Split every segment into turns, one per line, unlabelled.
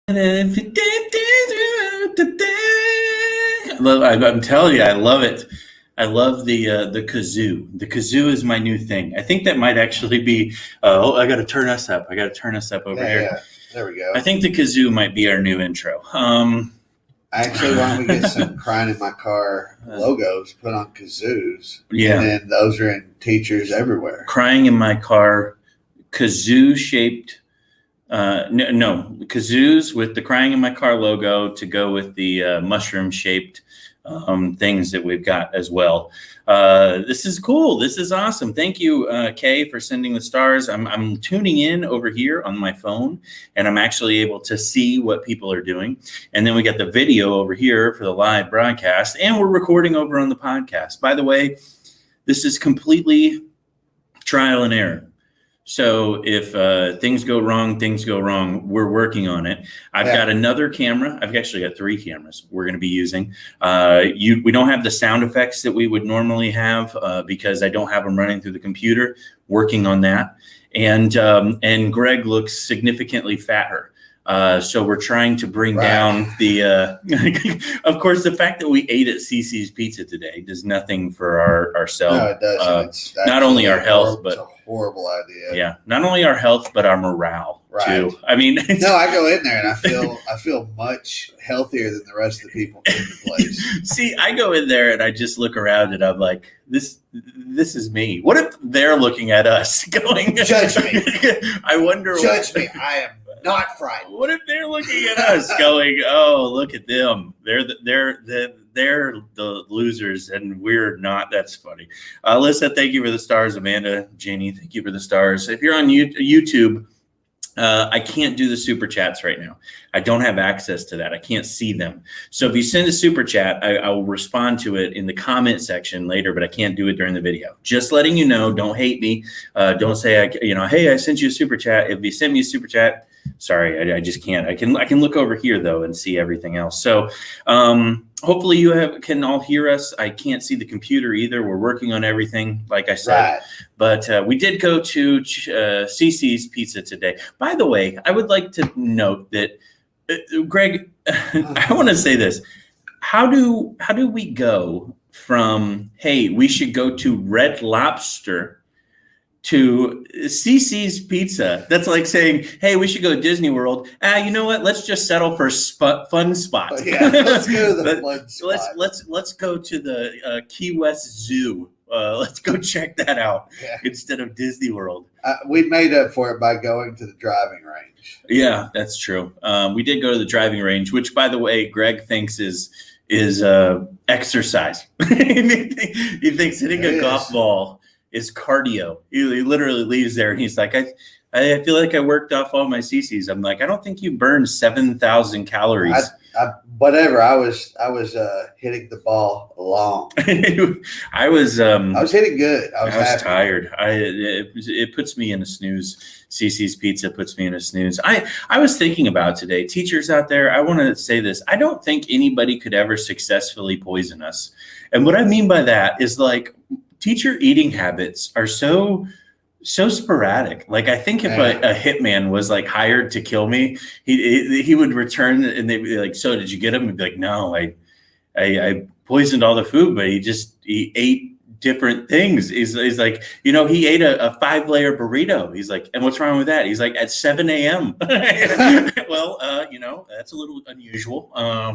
I'm telling you, I love it. I love the kazoo. The kazoo is my new thing. I think that might actually be. I got to turn us up. I got to turn us up over here.
Yeah. There we go.
I think the kazoo might be our new intro.
Actually, why don't we get some crying in my car logos put on kazoos?
Yeah.
And then those are in teachers everywhere.
Crying in my car, kazoo shaped. No, kazoos with the crying in my car logo to go with the mushroom shaped things that we've got as well. This is cool. This is awesome. Thank you, Kay, for sending the stars. I'm tuning in over here on my phone, and I'm actually able to see what people are doing. And then we got the video over here for the live broadcast, and we're recording over on the podcast. By the way, this is completely trial and error. So if things go wrong, we're working on it. I've got another camera. I've actually got 3 cameras we're going to be using. We don't have the sound effects that we would normally have because I don't have them running through the computer. Working on that. And Greg looks significantly fatter. So we're trying to bring down the, of course, the fact that we ate at CiCi's Pizza today does nothing for ourselves.
No, it doesn't.
Not only our health, but
it's a horrible idea.
Yeah, not only our health, but our morale too. I mean,
no, I go in there and I feel much healthier than the rest of the people in the place.
See, I go in there and I just look around and I'm like, this is me. What if they're looking at us going,
judge me?
I wonder.
Judge me. I am not frightened.
What if they're looking at us going, oh, look at them. They're the losers and we're not. That's funny. Alyssa, thank you for the stars. Amanda, Janie, thank you for the stars. If you're on YouTube, I can't do the super chats right now. I don't have access to that. I can't see them. So if you send a super chat, I will respond to it in the comment section later, but I can't do it during the video. Just letting you know, don't hate me. Don't say, hey, I sent you a super chat. If you send me a super chat, sorry, I just can't. I can look over here though and see everything else. So hopefully you can all hear us. I can't see the computer either. We're working on everything, like I said. But we did go to CiCi's Pizza today. By the way, I would like to note that, Greg, I want to say this. How do we go from, hey, we should go to Red Lobster to CiCi's Pizza? That's like saying, hey, we should go to Disney World. You know what? Let's just settle for fun spot.
Yeah, let's go to the fun spot.
Let's go to the Key West Zoo. Let's go check that out instead of Disney World.
We made up for it by going to the driving range.
Yeah, that's true. We did go to the driving range, which, by the way, Greg thinks is exercise. He thinks hitting a golf ball is cardio. He literally leaves there and he's like, I feel like I worked off all my CCs. I'm like, I don't think you burned 7,000 calories.
Whatever. I was hitting the ball long.
I was
hitting good. I was
tired. It puts me in a snooze. CiCi's Pizza puts me in a snooze. I was thinking about today, teachers out there, I want to say this. I don't think anybody could ever successfully poison us. And what I mean by that is, like, teacher eating habits are so sporadic. Like, I think if a hitman was like hired to kill me, he would return and they'd be like, so did you get him? He'd be like, no, I poisoned all the food, but he ate different things. He's like, he ate a 5-layer burrito. He's like, and what's wrong with that? He's like, at 7 a.m. Well, that's a little unusual,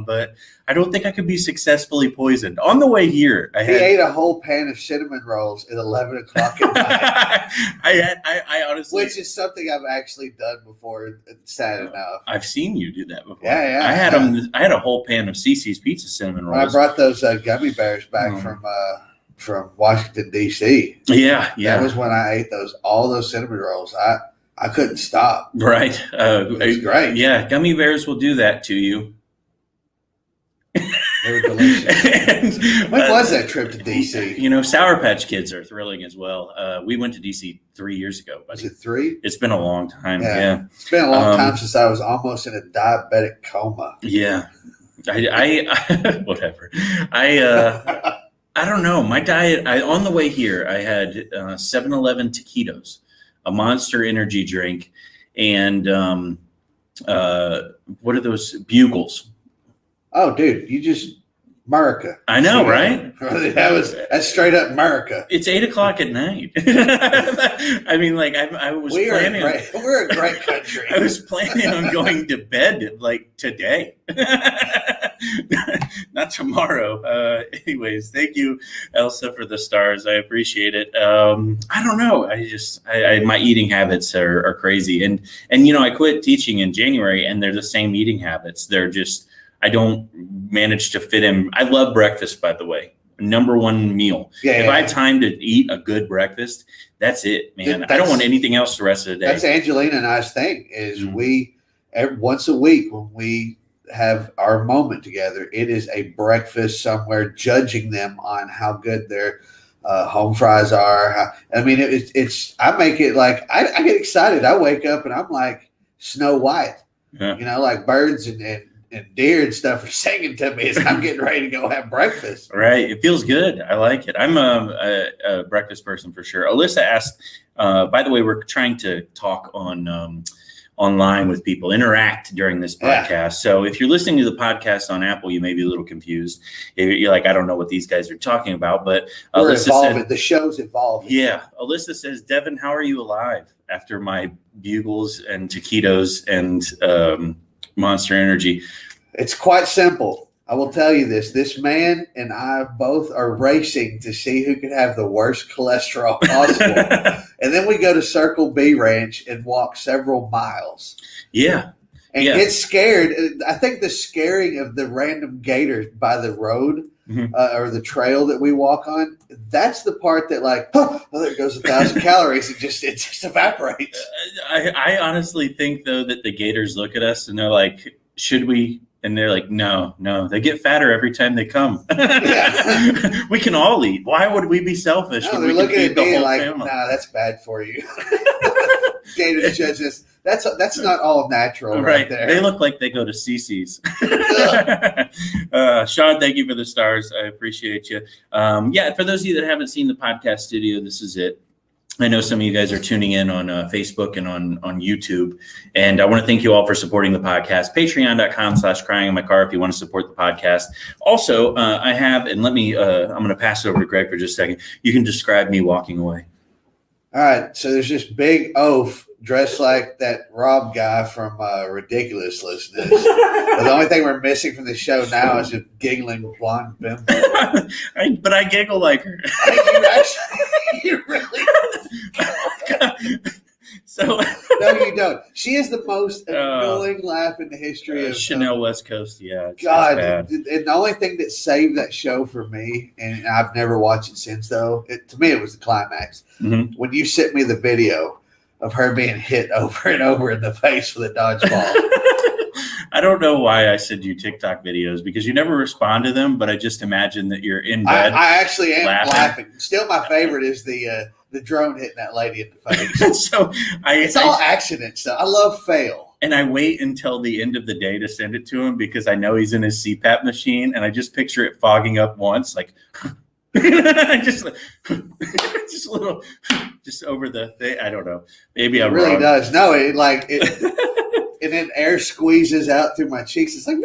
but I don't think I could be successfully poisoned. On the way here,
he ate a whole pan of cinnamon rolls at 11 o'clock at night.
I honestly,
which is something I've actually done before. It's sad enough.
I've seen you do that before.
Yeah.
I had a whole pan of CiCi's Pizza cinnamon rolls.
I brought those gummy bears back from Washington, D.C.
Yeah.
That was when I ate all those cinnamon rolls. I couldn't stop.
Right.
It was great.
Yeah, gummy bears will do that to you.
They were delicious. When was that trip to D.C.?
Sour Patch Kids are thrilling as well. We went to D.C. 3 years ago.
Was it 3?
It's been a long time. Yeah.
It's been a long time since I was almost in a diabetic coma.
Yeah. I whatever. I don't know. My diet, on the way here, I had 7-Eleven taquitos, a Monster energy drink, and what are those bugles?
Oh, dude, you just America.
I know, right?
That's straight up America.
It's 8:00 at night. I mean, like I was planning.
We're a great country.
I was planning on going to bed like today, not tomorrow. Anyways, thank you, Elsa, for the stars. I appreciate it. I don't know. My eating habits are crazy, and I quit teaching in January, and they're the same eating habits. They're just. I don't manage to fit in. I love breakfast, by the way. Number one meal. If I have time to eat a good breakfast, that's it, man. I don't want anything else the rest of the day.
That's Angelina and I's thing is once a week when we have our moment together, it is a breakfast somewhere, judging them on how good their home fries are. I make it like I get excited. I wake up and I'm like Snow White, like birds and deer and stuff are singing to me as I'm getting ready to go have breakfast.
Right. It feels good. I like it. I'm a breakfast person for sure. Alyssa asked, by the way, we're trying to talk on online with people, interact during this podcast. Yeah. So if you're listening to the podcast on Apple, you may be a little confused. You're like, I don't know what these guys are talking about, but
Alyssa said, the show's evolving.
Yeah. Alyssa says, Devin, how are you alive after my bugles and taquitos and Monster Energy?
It's quite simple. I will tell you this. This man and I both are racing to see who can have the worst cholesterol possible. And then we go to Circle B Ranch and walk several miles.
Yeah.
And get scared. I think the scaring of the random gators by the road or the trail that we walk on, that's the part that there goes 1,000 calories. It just evaporates.
I honestly think, though, that the gators look at us and they're like, should we? And they're like, no. They get fatter every time they come. Yeah. We can all eat. Why would we be selfish?
No, they're looking at me like, family? Nah, that's bad for you. Gators judge us. That's not all natural right there.
They look like they go to CC's. Sean, thank you for the stars. I appreciate you. For those of you that haven't seen the podcast studio, this is it. I know some of you guys are tuning in on Facebook and on YouTube. And I want to thank you all for supporting the podcast. Patreon.com/cryinginmycar if you want to support the podcast. Also, I have, and I'm going to pass it over to Greg for just a second. You can describe me walking away.
All right. So there's this big oaf dressed like that Rob guy from Ridiculous listeners. The only thing we're missing from the show now is a giggling blonde bimbo.
But I giggle like her.
You really?
So
no, you don't. She is the most annoying laugh in the history of
Chanel West Coast. Yeah,
God. And the only thing that saved that show for me, and I've never watched it since, though, to me it was the climax. Mm-hmm. When you sent me the video of her being hit over and over in the face with a dodgeball.
I don't know why I send you TikTok videos because you never respond to them, but I just imagine that you're in bed.
I actually am laughing. Still, my favorite is the drone hitting that lady in the face. It's all accidents. So I love fail.
And I wait until the end of the day to send it to him because I know he's in his CPAP machine, and I just picture it fogging up once, like just a little, just over the thing. I don't know. Maybe I'm
really
wrong.
Does. No, it. And then air squeezes out through my cheeks. It's like,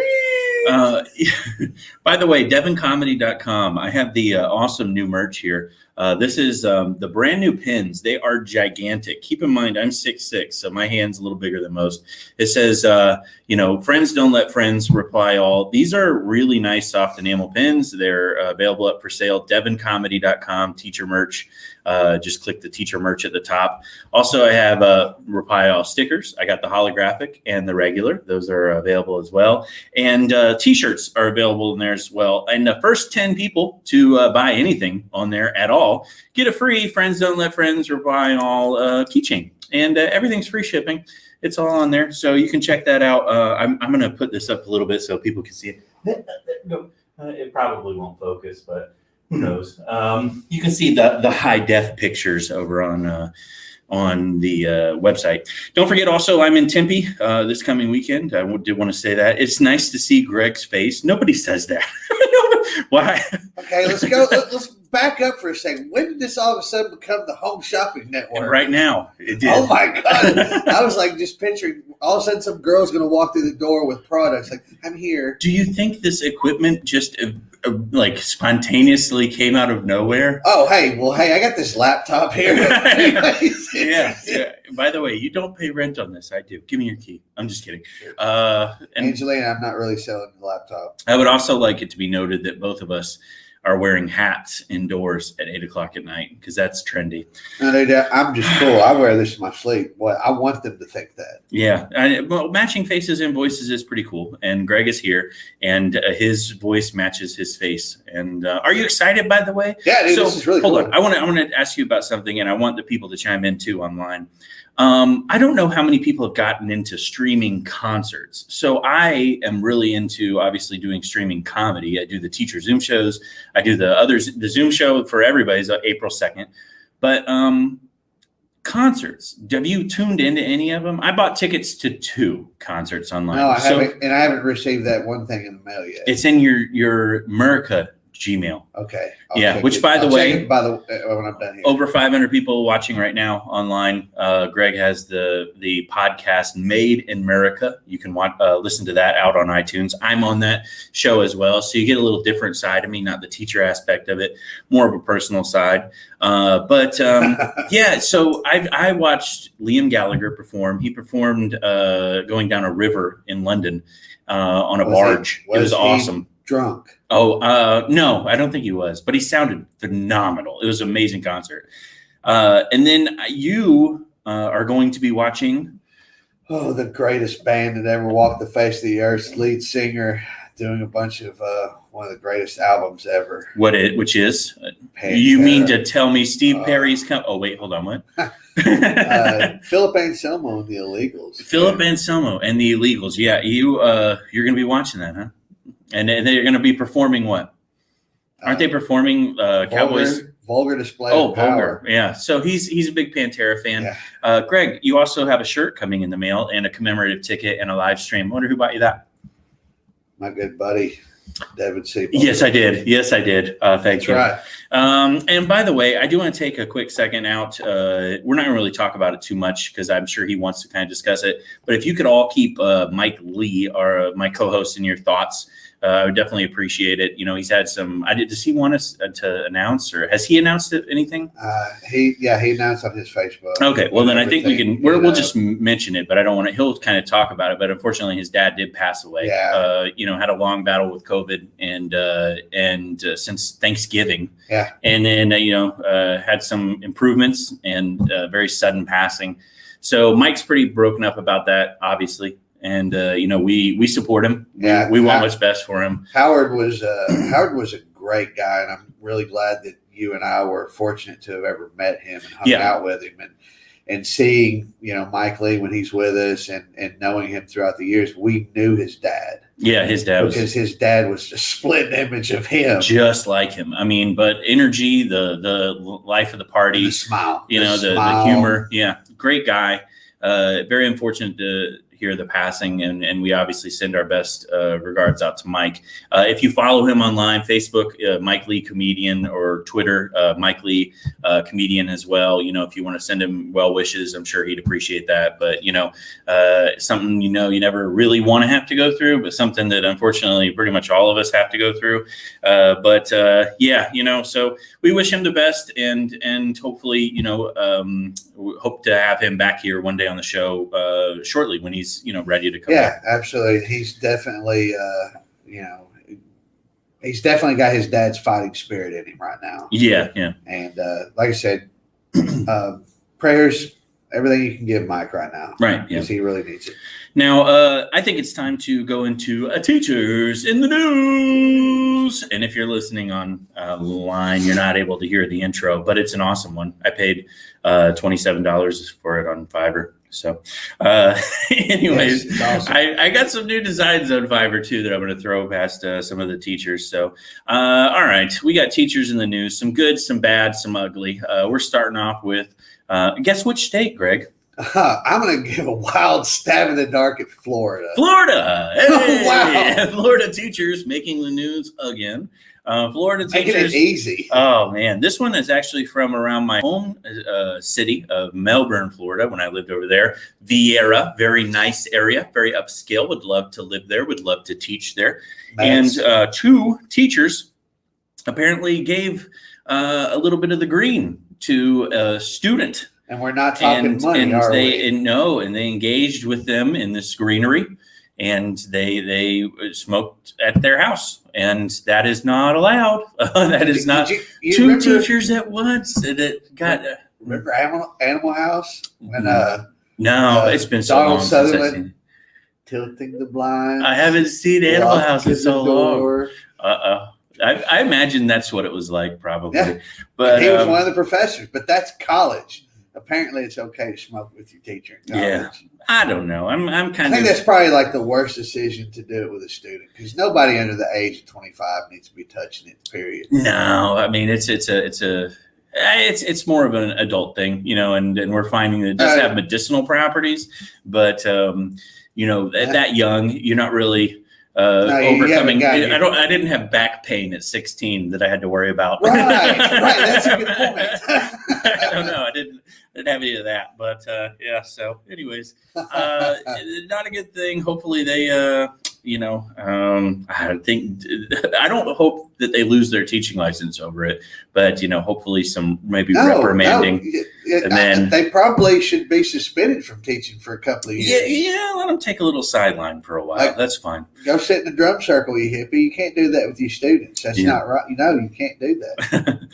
by the way, devincomedy.com. I have the awesome new merch here. This is the brand new pins. They are gigantic. Keep in mind, I'm 6'6", so my hand's a little bigger than most. It says, friends don't let friends reply all. These are really nice soft enamel pins. They're available up for sale. devincomedy.com, teacher merch. Just click the teacher merch at the top. Also, I have reply all stickers. I got the holographic and the regular. Those are available as well. And t-shirts are available in there as well. And the first 10 people to buy anything on there at all get a free Friends Don't Let Friends Reply All keychain. And everything's free shipping. It's all on there. So you can check that out. I'm going to put this up a little bit so people can see it. It probably won't focus, but who knows? You can see the high def pictures over on the website. Don't forget also, I'm in Tempe this coming weekend. I did want to say that. It's nice to see Greg's face. Nobody says that. Why?
Okay, let's go. Let's back up for a second. When did this all of a sudden become the Home Shopping Network?
Right now, it did.
Oh my God! I was like just picturing all of a sudden some girl's going to walk through the door with products. Like, I'm here.
Do you think this equipment just like spontaneously came out of nowhere?
Oh, hey, I got this laptop here.
Yeah. By the way, you don't pay rent on this. I do. Give me your key. I'm just kidding. And
Angelina, I'm not really selling the laptop.
I would also like it to be noted that both of us are wearing hats indoors at 8:00 at night because that's trendy.
No, I'm just cool. I wear this in my sleep. Well, I want them to think that.
Yeah. Well, matching faces and voices is pretty cool. And Greg is here, and his voice matches his face. And are you excited, by the way?
Yeah, dude, this is really cool.
Hold on. I want to ask you about something, and I want the people to chime in too online. I don't know how many people have gotten into streaming concerts. So I am really into obviously doing streaming comedy. I do the teacher Zoom shows. I do the Zoom show for everybody's April 2nd. But concerts, have you tuned into any of them? I bought tickets to 2 concerts online.
No, I haven't, and I haven't received that one thing in the mail yet.
It's in your America Gmail.
Okay.
Yeah, which by the way,
when I'm done here.
Over 500 people watching right now online. Greg has the podcast Made in America. You can listen to that out on iTunes. I'm on that show as well, so you get a little different side of me, not the teacher aspect of it, more of a personal side. Yeah. So I watched Liam Gallagher perform. He performed going down a river in London on a barge. It was awesome.
Drunk?
Oh, no, I don't think he was, but he sounded phenomenal. It was an amazing concert. And then you are going to be watching.
Oh, the greatest band that ever walked the face of the earth, lead singer, doing a bunch of one of the greatest albums ever.
Which is?
Pantera.
You mean to tell me Steve Perry's Oh, wait, hold on, what?
Philip Anselmo and the Illegals.
Philip Anselmo and the Illegals. Yeah, you're going to be watching that, huh? And they're going to be performing what? Aren't they performing Cowboys?
Vulgar display of power.
Vulgar. Yeah. So he's a big Pantera fan. Yeah. Greg, you also have a shirt coming in the mail and a commemorative ticket and a live stream. I wonder who bought you that?
My good buddy, David C.
Yes, I did. Thank you.
Right.
And by the way, I do want to take a quick second out. We're not going to really talk about it too much because I'm sure he wants to kind of discuss it. But if you could all keep Mike Lee, my co-host, in your thoughts, I would definitely appreciate it. You know, he's had some. Does he want us to announce, or has he announced anything?
He announced on his Facebook.
Okay, well then I think we can. We'll just mention it, but I don't want to. He'll kind of talk about it. But unfortunately, his dad did pass away.
Yeah.
Had a long battle with COVID, and since Thanksgiving.
Yeah.
And then had some improvements and very sudden passing. So Mike's pretty broken up about that, obviously. And we support him.
Yeah,
we want what's best for him.
Howard was a great guy, and I'm really glad that you and I were fortunate to have ever met him and hung out with him, and seeing Mike Lee when he's with us, and knowing him throughout the years. We knew his dad.
Yeah, his dad
because his dad was a split image of him,
just like him. I mean, but energy, the life of the party,
the smile,
the humor. Yeah, great guy. Very unfortunate to hear the passing, and we obviously send our best regards out to Mike. If you follow him online, Facebook, Mike Lee Comedian, or Twitter, Mike Lee Comedian as well. If you want to send him well wishes, I'm sure he'd appreciate that. But something you never really want to have to go through, but something that unfortunately pretty much all of us have to go through. So we wish him the best, and hopefully we hope to have him back here one day on the show shortly when he's ready to come back.
Yeah, absolutely. He's definitely he's definitely got his dad's fighting spirit in him right now.
Yeah.
And like I said, prayers, everything you can give Mike right now.
Right.
Because he really needs it.
Now, I think it's time to go into Teachers in the News. And if you're listening on line, you're not able to hear the intro, but it's an awesome one. I paid $27 for it on Fiverr. So anyways, awesome. I got some new designs on Fiverr too that I'm going to throw past some of the teachers. So all right, we got Teachers in the News, some good, some bad, some ugly. We're starting off with guess which state, Greg?
I'm going to give a wild stab in the dark at Florida.
Florida! Hey!
Wow.
Florida teachers making the news again. Florida
Making
teachers.
it easy.
Oh man, this one is actually from around my home city of Melbourne, Florida, when I lived over there. Vieira, very nice area, very upscale. Would love to live there. Would love to teach there.
Nice.
And 2 teachers apparently gave a little bit of the green to a student.
And we're not talking money, are we?
And they engaged with them in this greenery, and they smoked at their house, and that is not allowed. That is not.
You
2
remember,
teachers at once. That got.
Remember Animal House when
No, it's been so
Donald
long since I've
Sutherland
seen it.
tilting the blinds.
I haven't seen Animal House in so long.
Door.
I imagine that's what it was like, probably.
Yeah.
But
he was one of the professors, but that's college. Apparently, it's okay to smoke with your teacher in college.
Yeah, I don't know. I'm
I
kind
think
of.
that's probably like the worst decision to do it with a student because nobody under the age of 25 needs to be touching it. Period.
No, I mean it's more of an adult thing, and we're finding that it does have medicinal properties, but at that young, you're not really overcoming. I didn't have back pain at 16 that I had to worry about.
Right. That's a good point.
I don't know. I didn't have any of that, but yeah. So, anyways, not a good thing. Hopefully, they, I don't hope that they lose their teaching license over it, but hopefully some reprimanding. And then
they probably should be suspended from teaching for a couple of years.
Yeah, let them take a little sideline for a while. That's fine.
Go sit in the drum circle, you hippie. You can't do that with your students. That's not right. You can't do that.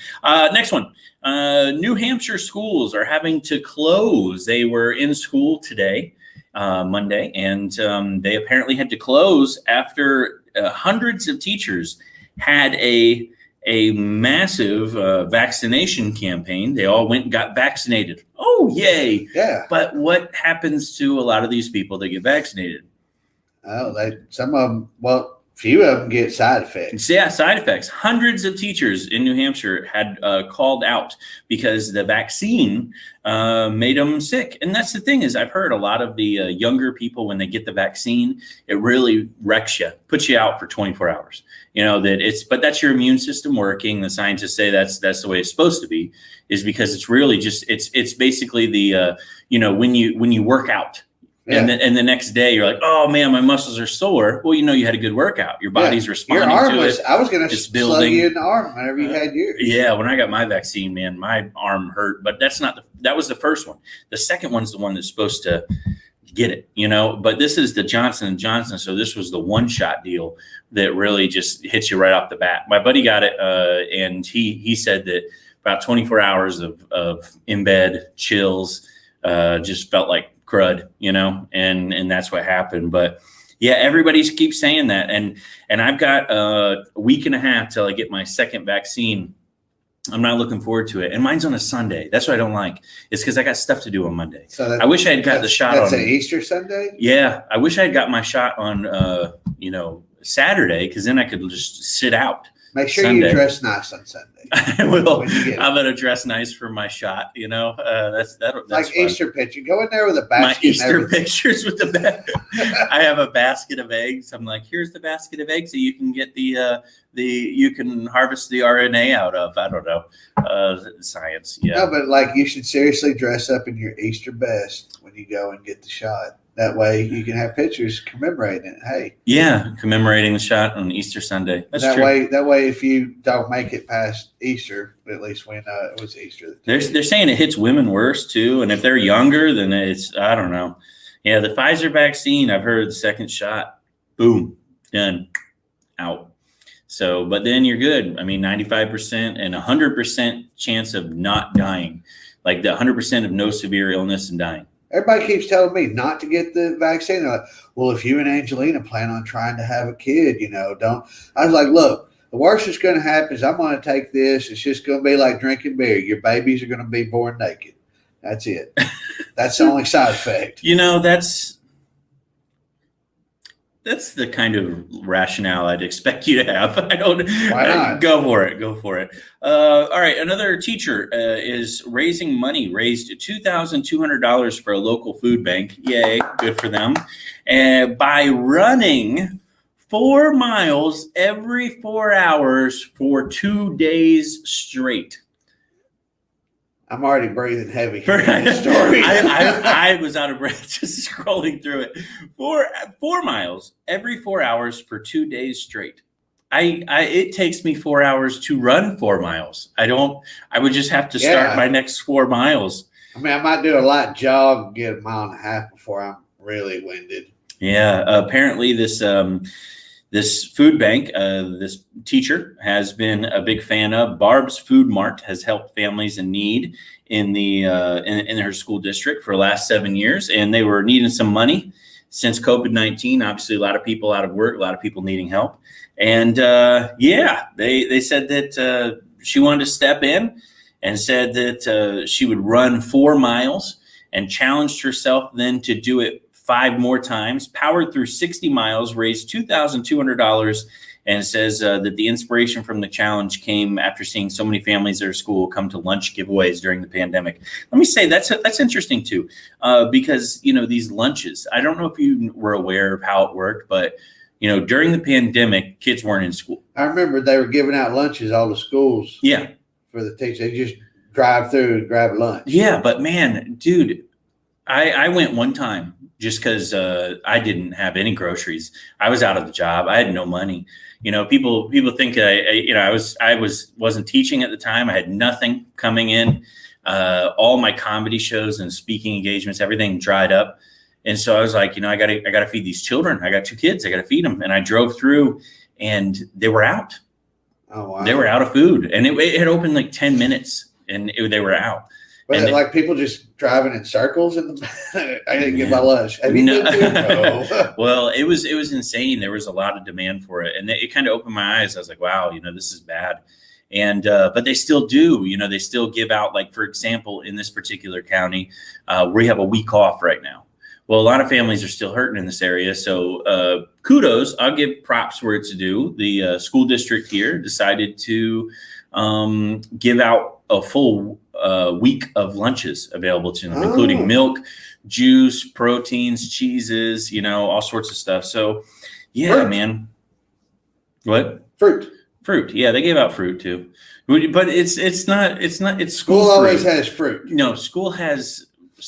Next one. New Hampshire schools are having to close. They were in school today, Monday, and they apparently had to close after hundreds of teachers had a massive vaccination campaign. They all went and got vaccinated. Oh, yay.
Yeah.
But what happens to a lot of these people that get vaccinated?
Oh, some of them, few of them get side effects.
Yeah, side effects. Hundreds of teachers in New Hampshire had called out because the vaccine made them sick. And that's the thing is I've heard a lot of the younger people, when they get the vaccine, it really wrecks you, puts you out for 24 hours. But that's your immune system working. The scientists say that's the way it's supposed to be, is because it's really just, it's basically the, when you work out. Yeah. And the next day you're like, oh man, my muscles are sore. Well, you had a good workout. Your body's responding to it.
I was going to slug you in the arm whenever you had yours.
Yeah, when I got my vaccine, man, my arm hurt. But that was the first one. The second one's the one that's supposed to get it, But this is the Johnson & Johnson. So this was the one-shot deal that really just hits you right off the bat. My buddy got it, and he said that about 24 hours of in bed chills, just felt like crud, and that's what happened. But yeah, everybody keeps saying that, and I've got a week and a half till I get my second vaccine. I'm not looking forward to it, and mine's on a Sunday. That's what I don't like. It's because I got stuff to do on Monday. So I wish I had got the shot.
That's an Easter Sunday.
Yeah, I wish I had got my shot on Saturday, because then I could just sit out.
Make sure
Sunday.
you dress nice on Sunday.
I will. I'm gonna dress nice for my shot. That's
like
fun.
Easter picture. Go in there with a basket.
My Easter pictures with the bag. I have a basket of eggs. I'm like, here's the basket of eggs that you can get you can harvest the RNA out of. I don't know, science. Yeah.
No, but you should seriously dress up in your Easter best when you go and get the shot. That way you can have pictures commemorating it. Hey.
Yeah, commemorating the shot on Easter Sunday. That's
true.
That
way, if you don't make it past Easter, at least we know it was Easter.
They're saying it hits women worse too, and if they're younger, then I don't know. Yeah, the Pfizer vaccine, I've heard the second shot, boom, done, out. So, but then you're good. I mean, 95% and 100% chance of not dying, like the 100% of no severe illness and dying.
Everybody keeps telling me not to get the vaccine. They're like, well, if you and Angelina plan on trying to have a kid, don't. I was like, look, the worst that's going to happen is I'm going to take this. It's just going to be like drinking beer. Your babies are going to be born naked. That's it. That's the only side effect.
That's the kind of rationale I'd expect you to have. I don't.
Why not?
Go for it. All right. Another teacher is raising money. Raised $2,200 for a local food bank. Yay! Good for them. By running 4 miles every 4 hours for 2 days straight.
I'm already breathing heavy. Story.
I was out of breath just scrolling through it. 4 miles every 4 hours for 2 days straight. It takes me 4 hours to run 4 miles. I would just have to start my next 4 miles.
I mean, I might do a light jog, get a mile and a half before I'm really winded.
Yeah. Apparently this food bank, this teacher has been a big fan of. Barb's Food Mart has helped families in need in her school district for the last 7 years, and they were needing some money since COVID-19. Obviously, a lot of people out of work, a lot of people needing help, and they said that she wanted to step in and said that she would run 4 miles and challenged herself then to do it 5 more times, powered through 60 miles, raised $2,200, and says that the inspiration from the challenge came after seeing so many families at her school come to lunch giveaways during the pandemic. Let me say that's interesting too, because these lunches. I don't know if you were aware of how it worked, but during the pandemic, kids weren't in school.
I remember they were giving out lunches all the schools.
Yeah,
for the teachers, they just drive through and grab lunch.
Yeah, but man, dude, I went one time. Just because I didn't have any groceries. I was out of the job. I had no money. People think I wasn't teaching at the time. I had nothing coming in. All my comedy shows and speaking engagements, everything dried up. And so I was like, I gotta feed these children. I got 2 kids. I gotta feed them. And I drove through, and they were out.
Oh wow!
They were out of food, and it had opened like 10 minutes, and they were out.
Was it like people just driving in circles? I didn't get my lunch. Have you been to? No.
Well, it was insane. There was a lot of demand for it, and it kind of opened my eyes. I was like, wow, this is bad. And but they still do. They still give out, like, for example, in this particular county, we have a week off right now. Well, a lot of families are still hurting in this area. So kudos. I'll give props where it's due. The school district here decided to give out a full week of lunches available to them, including milk, juice, proteins, cheeses, all sorts of stuff. So, yeah,
fruit.
Man. What?
Fruit.
Yeah, they gave out fruit too, but it's
school always has fruit.
No, school has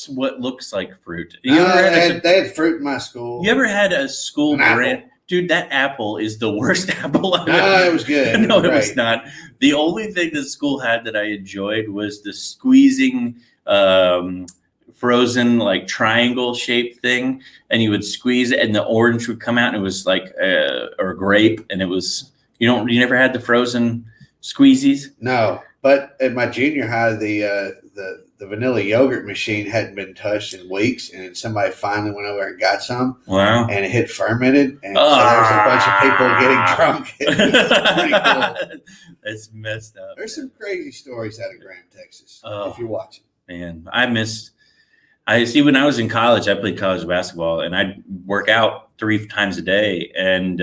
what looks like fruit.
They had fruit in my school.
You ever had a school brand? Dude, that apple is the worst apple I've
ever. It was good.
No, it was not. The only thing the school had that I enjoyed was the squeezing frozen, like, triangle shaped thing, and you would squeeze it and the orange would come out, and it was like or grape, and it was you never had the frozen squeezies?
No, but at my junior high, the vanilla yogurt machine hadn't been touched in weeks, and somebody finally went over and got some.
Wow.
And it had fermented, and so there was a bunch of people getting drunk. It was pretty cool.
That's messed up.
There's some crazy stories out of Graham, Texas, if you're watching.
Man, I see, when I was in college, I played college basketball, and I'd work out 3 times a day. And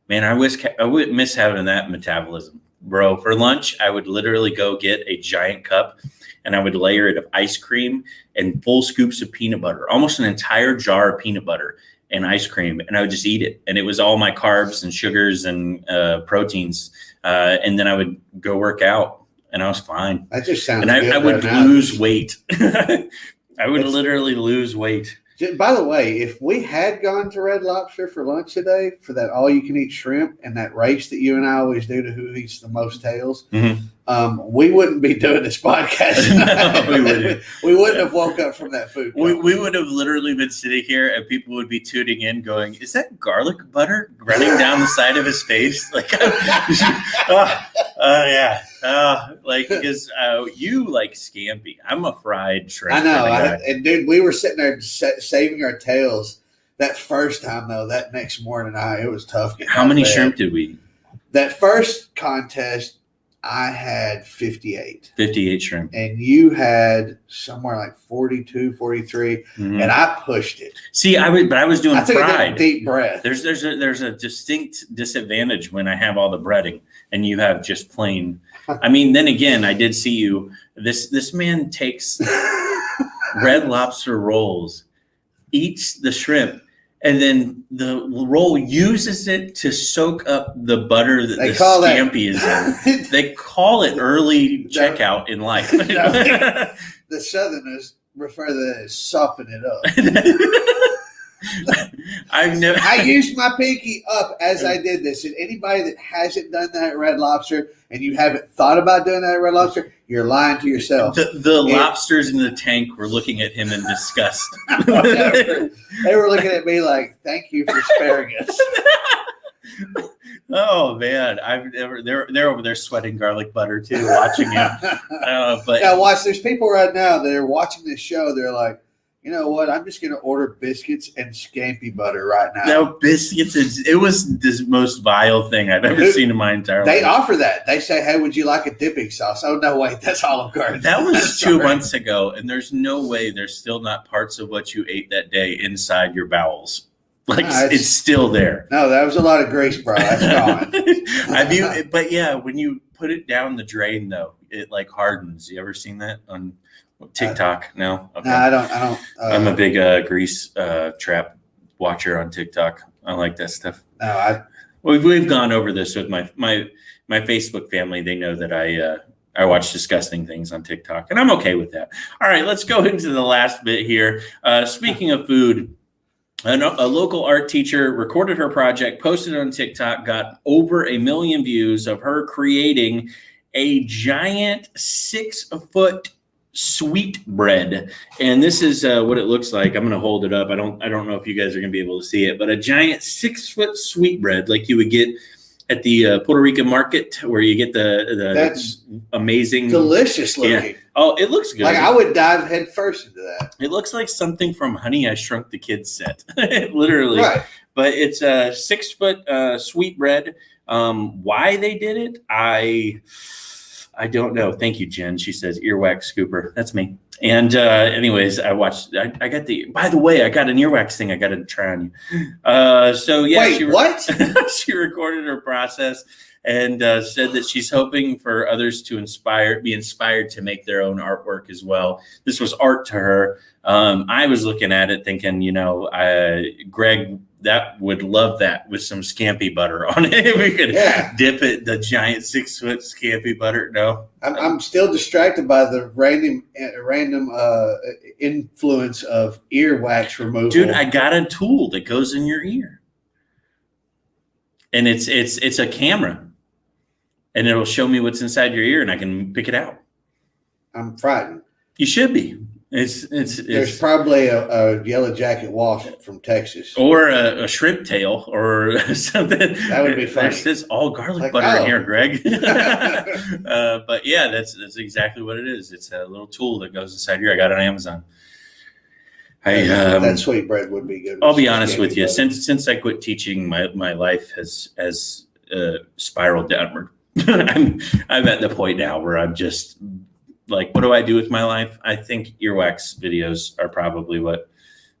man, I would miss having that metabolism, bro. For lunch, I would literally go get a giant cup, and I would layer it of ice cream and full scoops of peanut butter, almost an entire jar of peanut butter and ice cream. And I would just eat it. And it was all my carbs and sugars and proteins. And then I would go work out, and I was fine.
That just sounds
good. And I would lose weight. I would literally lose weight.
By the way, if we had gone to Red Lobster for lunch today for that all-you-can-eat shrimp and that race that you and I always do to who eats the most tails, we wouldn't be doing this podcast.
No, we wouldn't.
We wouldn't have woke up from that food.
We would have literally been sitting here, and people would be tuning in going, is that garlic butter running down the side of his face? Like, yeah. Because you like scampi. I'm a fried shrimp.
I know. And dude, we were sitting there saving our tails that first time, though. That next morning, it was tough.
How many shrimp did we eat?
That first contest, I had 58.
58 shrimp.
And you had somewhere like 42, 43, and I pushed it.
See, I was doing fried.
A deep breath.
There's a distinct disadvantage when I have all the breading and you have just plain. I mean, then again, I did see you. This man takes Red Lobster rolls, eats the shrimp, and then the roll uses it to soak up the butter that
They
the
call that-
scampi is in. They call it early checkout in life.
The Southerners refer to that as sopping it up. I used my pinky up as I did this. And anybody that hasn't done that at Red Lobster and you haven't thought about doing that at Red Lobster, you're lying to yourself.
The lobsters in the tank were looking at him in disgust.
Whatever. They were looking at me like, "Thank you for sparing us."
Oh man, they're over there sweating garlic butter too, watching him. But
now watch. There's people right now that are watching this show. They're like, you know what? I'm just going to order biscuits and scampi butter right now.
No biscuits. It was the most vile thing I've ever seen in my entire life.
They offer that. They say, "Hey, would you like a dipping sauce?" Oh no, wait, that's Olive Garden.
That was 2 months ago, and there's no way there's still not parts of what you ate that day inside your bowels. Like it's still there.
No, that was a lot of grease, bro. That's gone.
But yeah, when you put it down the drain, though, it like hardens. You ever seen that on TikTok? No. Okay.
No, I don't.
I'm a big grease trap watcher on TikTok. I like that stuff.
No,
we've gone over this with my Facebook family. They know that I watch disgusting things on TikTok, and I'm okay with that. All right, let's go into the last bit here. Speaking of food. A local art teacher recorded her project, posted it on TikTok, got over 1 million views of her creating a giant 6-foot sweetbread. And this is what it looks like. I'm going to hold it up. I don't know if you guys are going to be able to see it, but a giant 6-foot sweetbread like you would get at the Puerto Rican market, where you get that's amazing,
delicious looking.
Yeah. Oh, it looks good.
Like I would dive head first into that.
It looks like something from Honey, I Shrunk the Kids set, literally.
Right.
But it's a 6-foot sweetbread. Why they did it, I don't know. Thank you, Jen. She says earwax scooper. That's me. And anyways, I watched. I got by the way, I got an earwax thing I got to try on you. So yeah.
Wait, what?
She recorded her process and said that she's hoping for others to be inspired to make their own artwork as well. This was art to her. I was looking at it thinking, Greg, that would love that with some scampi butter on it. We could dip it, the giant 6-foot scampi butter. No,
I'm still distracted by the random influence of earwax removal.
Dude, I got a tool that goes in your ear, and it's a camera, and it'll show me what's inside your ear, and I can pick it out.
I'm frightened.
You should be.
There's probably a yellow jacket wasp from Texas,
or a shrimp tail, or something.
That would be funny.
It's all garlic butter in here, Greg. But yeah, that's exactly what it is. It's a little tool that goes inside here. I got it on Amazon.
That sweetbread would be good.
I'll be honest with you. Since I quit teaching, my life has spiraled downward. I'm at the point now where I'm just like, what do I do with my life? I think earwax videos are probably what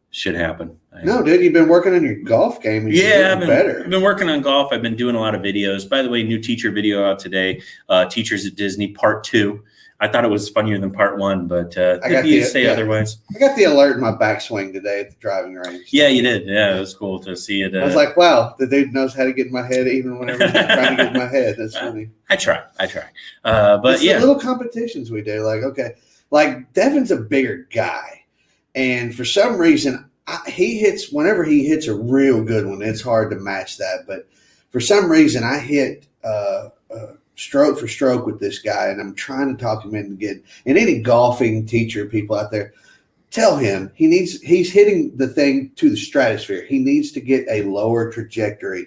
should happen.
No, dude, you've been working on your golf game.
Yeah, I've been working on golf. I've been doing a lot of videos. By the way, new teacher video out today, Teachers at Disney Part 2. I thought it was funnier than Part 1, but otherwise. I
got the alert in my backswing today at the driving range.
Yeah, you did. Yeah, it was cool to see it.
I was like, wow, the dude knows how to get in my head even whenever he's trying to get in my head. That's funny.
I try. But
it's the little competitions we do. Like, okay, like Devin's a bigger guy. And for some reason, whenever he hits a real good one, it's hard to match that. But for some reason, I hit stroke for stroke with this guy, and I'm trying to talk him into getting. And any golfing teacher, people out there, tell him he's hitting the thing to the stratosphere. He needs to get a lower trajectory,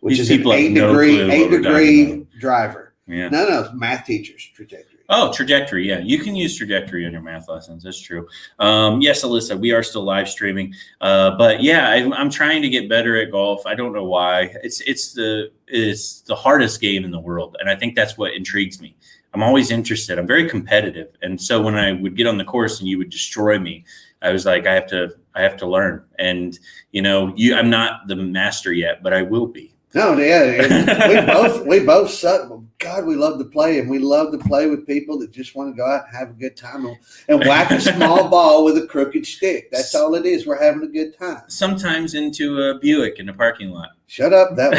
which is an 8-degree driver.
Yeah.
No, math teachers trajectory.
Oh, trajectory. Yeah, you can use trajectory in your math lessons. That's true. Yes, Alyssa, we are still live streaming. But yeah, I'm trying to get better at golf. I don't know why. It's the hardest game in the world, and I think that's what intrigues me. I'm always interested. I'm very competitive, and so when I would get on the course and you would destroy me, I was like, I have to learn. And I'm not the master yet, but I will be.
No, yeah, we both suck. God, we love to play, and we love to play with people that just want to go out and have a good time and whack a small ball with a crooked stick. That's all it is. We're having a good time.
Sometimes into a Buick in a parking lot.
Shut up. That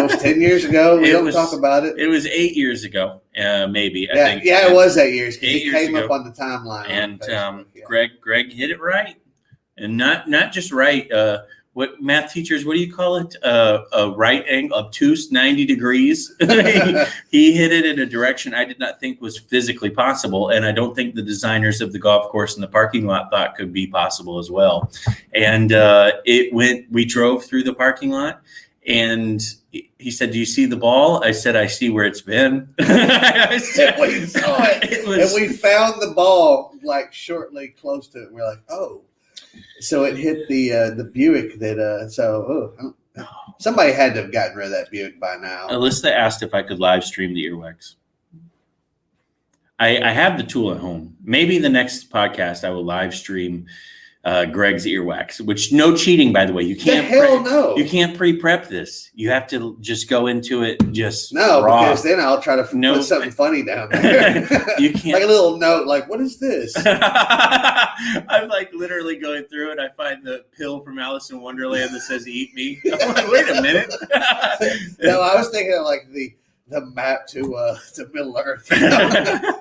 was 10 years ago. We don't talk about it.
It was 8 years ago, maybe. I think.
It was 8 years.
8 years
came
ago.
up on the timeline.
And
Facebook,
Greg hit it right, and not just right. What math teachers? What do you call it? A right angle, obtuse 90 degrees. He hit it in a direction I did not think was physically possible, and I don't think the designers of the golf course and the parking lot thought could be possible as well. And it went. We drove through the parking lot, and he said, "Do you see the ball?" I said, "I see where it's been."
We saw it, and we found the ball like shortly close to it. We're like, "Oh." So it hit the Buick somebody had to have gotten rid of that Buick by now.
Alyssa asked if I could live stream the earwax. I have the tool at home. Maybe the next podcast I will live stream Greg's earwax, which no cheating, by the way. You can't.
No.
You can't pre-prep this. You have to just go into it
raw. Because then I'll try to
put
something funny down there.
You can't.
Like a little note, like, what is this?
I'm like literally going through it. I find the pill from Alice in Wonderland that says "Eat me." I'm like, wait a minute.
No, I was thinking of like the map to Middle Earth.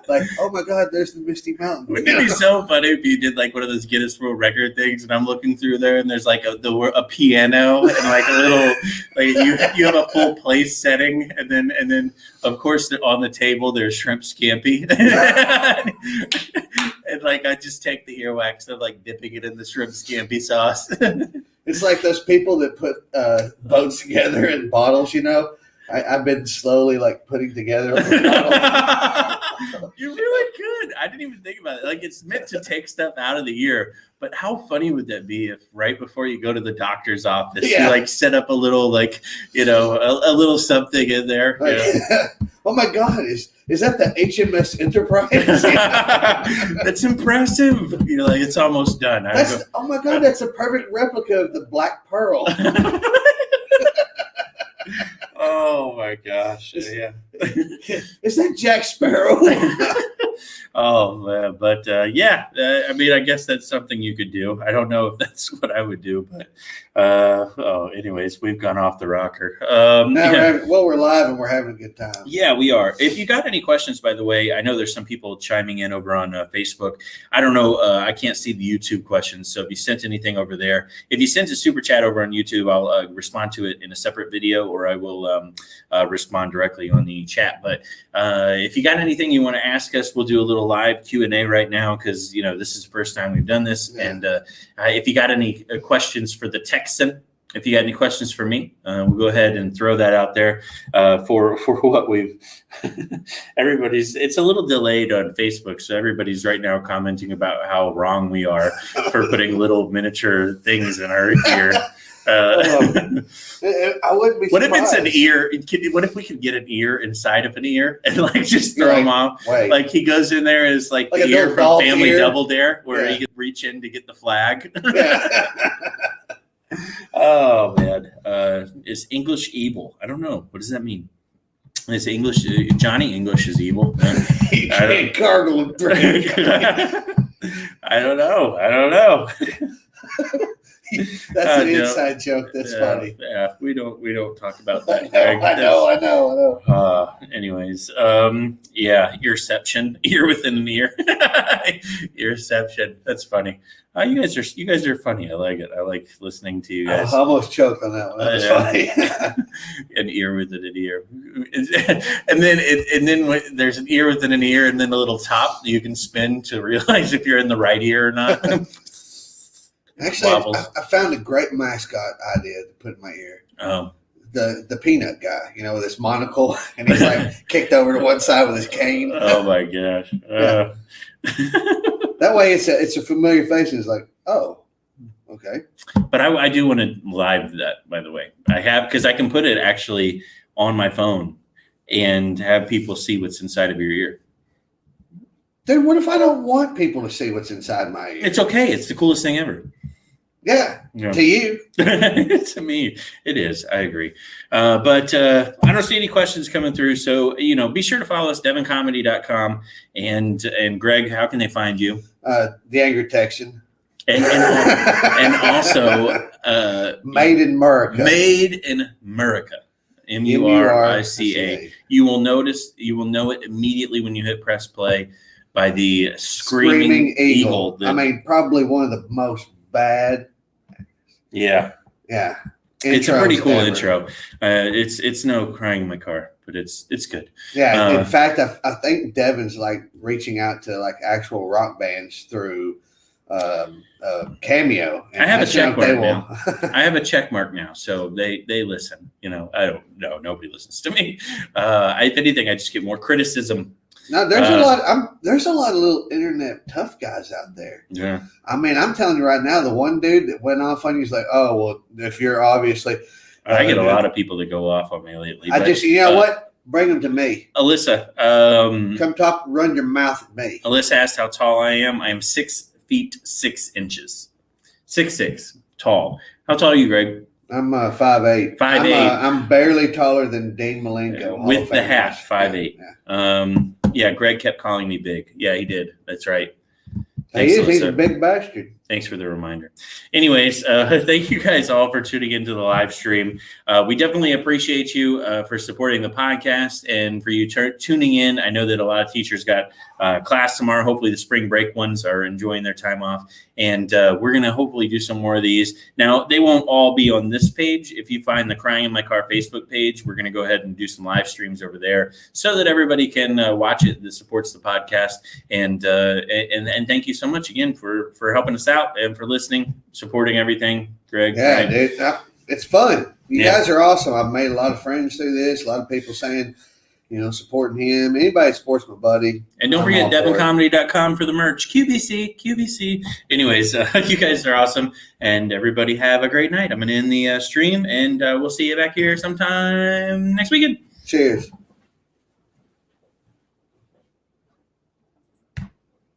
Like, oh my God, there's the Misty Mountain.
Wouldn't it be so funny if you did like one of those Guinness World Record things, and I'm looking through there, and there's like a piano and like a little like you have a full place setting, and then of course on the table there's shrimp scampi, and like I just take the earwax and like dipping it in the shrimp scampi sauce.
It's like those people that put boats together in bottles, I've been slowly like putting together.
You really could. I didn't even think about it. Like it's meant to take stuff out of the ear, but how funny would that be if right before you go to the doctor's office, you like set up a little like a little something in there.
Like, oh my God, is that the HMS Enterprise?
That's impressive. Like it's almost done.
Oh my God, that's a perfect replica of the Black Pearl.
Oh my gosh! Yeah,
is that Jack Sparrow?
Oh man, but I mean, I guess that's something you could do. I don't know if that's what I would do, but anyways, we've gone off the rocker.
We're live and we're having a good time.
Yeah, we are. If you got any questions, by the way, I know there's some people chiming in over on Facebook. I don't know. I can't see the YouTube questions, so if you sent anything over there, if you sent a super chat over on YouTube, I'll respond to it in a separate video, or I will respond directly on the chat. But if you got anything you want to ask us, we'll do a little live Q&A right now because this is the first time we've done this. Yeah. And if you got any questions for the Texan, if you got any questions for me, we'll go ahead and throw that out there for what we've it's a little delayed on Facebook, so everybody's right now commenting about how wrong we are for putting little miniature things in our ear.
I wouldn't be surprised.
What if it's an ear? What if we could get an ear inside of an ear and like just throw him off?
Wait.
Like he goes in there as like the ear from Family Double Dare, where he could reach in to get the flag. Yeah. Oh man, is English evil? I don't know. What does that mean? Is English Johnny English is evil?
He can't gargle and drink.
I don't know.
That's an inside joke. That's funny.
Yeah, we don't talk about that.
I know.
Anyways, earception, ear within an ear, earception. That's funny. You guys are funny. I like it. I like listening to you guys.
I almost choked on that one. That was funny.
An ear within an ear, and then when there's an ear within an ear, and then a little top you can spin to realize if you're in the right ear or not.
Actually, I found a great mascot idea to put in my ear.
Oh.
The peanut guy, with his monocle, and he's like kicked over to one side with his cane.
Oh my gosh!
Yeah. That way, it's a familiar face. It's like, oh, okay.
But I do want to live that. By the way, I have because I can put it actually on my phone and have people see what's inside of your ear.
Then what if I don't want people to see what's inside my ear?
It's okay. It's the coolest thing ever.
Yeah, to you.
To me, it is. I agree. But I don't see any questions coming through. So, be sure to follow us, devoncomedy.com. And Greg, how can they find you?
The Angry Texan.
And also
Made in America.
Made in America. Murica. You will know it immediately when you hit press play by the screaming eagle.
Probably one of the most bad.
Yeah. It's a pretty cool intro. It's no Crying in My Car, but it's good.
Yeah. In fact, I think Devin's like reaching out to like actual rock bands through Cameo.
I have a check mark now. I have a check mark now, so they listen. I don't know. Nobody listens to me. If anything, I just get more criticism.
No, there's a lot. There's a lot of little internet tough guys out there.
Yeah.
I'm telling you right now, the one dude that went off on you is like, oh well, if you're obviously.
I get a lot of people that go off on me lately.
What? Bring them to me.
Alyssa.
Come talk, run your mouth at me.
Alyssa asked how tall I am. I am 6 feet 6 inches. 6'6", tall. How tall are you, Greg?
I'm 5'8".
5'8".
I'm barely taller than Dean Malenko.
With the hat, 5'8". Yeah. Greg kept calling me big. Yeah, he did. That's right. Thanks,
he's a big bastard.
Thanks for the reminder. Anyways, thank you guys all for tuning into the live stream. We definitely appreciate you for supporting the podcast and for you tuning in. I know that a lot of teachers got class tomorrow. Hopefully the spring break ones are enjoying their time off. And we're going to hopefully do some more of these. Now, they won't all be on this page. If you find the Crying in My Car Facebook page, we're going to go ahead and do some live streams over there so that everybody can watch it that supports the podcast. And thank you so much again for helping us out and for listening, supporting everything, Greg.
Yeah, right? Dude, it's fun. You guys are awesome. I've made a lot of friends through this. A lot of people saying, supporting him. Anybody supports my buddy.
And don't forget devoncomedy.com for the merch. QVC. Anyways, you guys are awesome. And everybody have a great night. I'm going to end the stream, and we'll see you back here sometime next weekend.
Cheers.